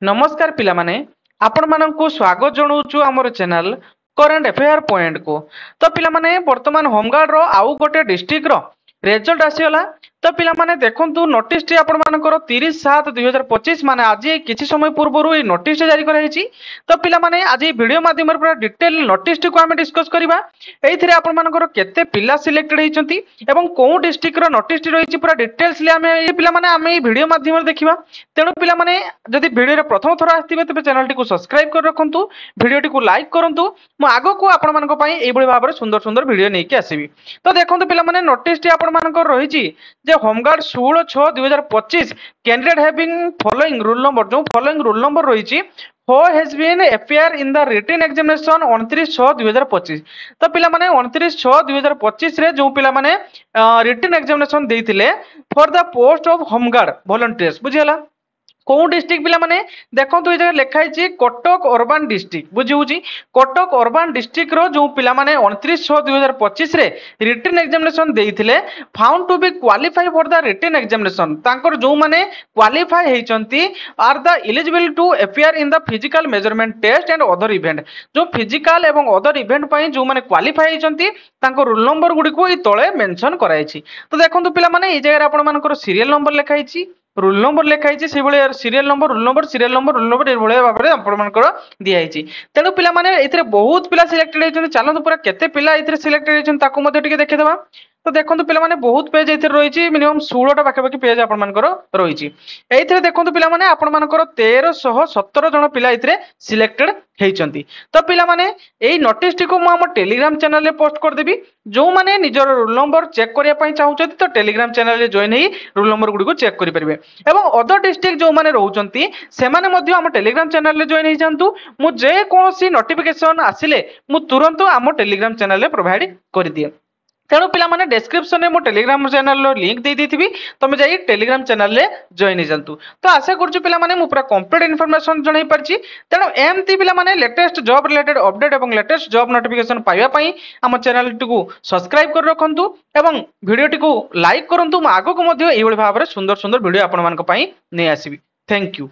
नमस्कार पिला माने आपण मानकु स्वागत जणाउछु हमर चैनल करंट अफेयर पॉइंट को। तो पिला माने वर्तमान होमगार्ड रो आउ गोटे डिस्ट्रिक्ट रो रिजल्ट आसीगला। तो पिला माने देखंतु नोटिस टी आपण मानकर 30/7/2025 माने आज किछि समय पूर्व ए नोटिस जारी करा हिची। तो पिला माने आज वीडियो माध्यम रे पूरा डिटेल नोटिस टी को हम डिस्कस करबा। एथिरे आपण मानकर केते पिला सिलेक्टेड हिचंती एवं को डिस्ट्रिक्ट रो नोटिस टी रहिची पूरा डिटेल्स ले हम ए पिला माने हम ए वीडियो माध्यम रे देखिबा। तेणु पिला माने जदि वीडियो रे प्रथम थरा आस्थिबे तबे चैनल टी को सब्सक्राइब कर रखंतु, वीडियो टी को लाइक करंतु। मु आगो को आपण मानक पई एई बळी भाबरे सुंदर सुंदर वीडियो नै के आसीबी। तो देखंतु पिला माने नोटिस टी आपण मानकर रहिची जे home guard 16/6/2025 candidate having following roll number जो फॉलोइंग रूल नंबर रही हो has been appear in the written examination 29/6/2025। तो पिला माने 29/6/2025 रे जो पिला माने रिटन एग्जामिनेशन देइथिले for the post of home guard volunteers बुझियला कौ डिस्ट्रिक्ट पिला माने देखंतु ए जगह लिखाई कटक अर्बन डिस्ट्रिक्ट बुझी कटक अर्बन डिस्ट्रिक्ट रो जो पिला माने 29/6/2025 रे रिटन एग्जामिनेशन देइथिले found to be qualify for the written examination तांकर जो माने क्वालिफाई हेचंती are the eligible to appear in the physical measurement test and other event जो फिजिकल एवं अदर इवेंट पई जो माने क्वालिफाई हेचंती तांकर रोल नंबर गुडी को ई तळे मेंशन कराइछि। तो देखंतु पिला माने ए जगह आपण मानकर सीरियल नंबर लिखाइछि, रूल नंबर लिखाई से serial number rule number serial number rule number ये भाव में आपंकर दिखाई। तेणु पिला माने एथिरे बहुत पिला सिलेक्टेड होइछन। चलନ୍ତୁ पूरा केते पिला एथिरे सिलेक्टेड होइछन ताको मध्ये टिके देखिदेबा। तो देखंतु पिला माने बहुत पेज एथिरे रहिछि मिनिमम 16 टा पाखे पेज आपण मानकर रहिछि। एथिरे देखंतु पिला माने आपण मानकर 1317 जण पिला एथिरे सिलेक्टेड हेइचंती। तो पिला माने एई नोटिस टी को मु हम टेलीग्राम चैनल रे पोस्ट कर देबी। जो माने निजर रोल नंबर चेक करिया पई चाहुचंती तो टेलीग्राम चैनल रे जॉइन हेई रोल नंबर गुडी को चेक करि परिबे। एवं अदर डिस्ट्रिक्ट जो माने रहउचंती से माने मध्ये हम टेलीग्राम चैनल रे जॉइन हेइ जांतु। मु जे कोनसी नोटिफिकेशन आसिले मु तुरंत हम टेलीग्राम चैनल रे प्रोवाइड कर दिए। तेणु पिला माने डिस्क्रिप्शन में मो टेलीग्राम चैनल रो लिंक दे देथिबी, तमे जाई टेलीग्राम चैनल रे जॉइन हे जांतु। तो आशा करछु पिला माने मु पूरा कंप्लीट इन्फॉर्मेशन जणाई परछि। तेणु एमती पिला माने लेटेस्ट जॉब रिलेटेड अपडेट एवं लेटेस्ट जॉब नोटिफिकेशन पाइबा पई हम चैनल टिकु सब्सक्राइब कर रखंतु एवं वीडियो टिकु लाइक करंतु। म आगो को मध्ये एई बळी भाबरे सुंदर सुंदर वीडियो आपण मानक पई नै आसीबी। Thank you.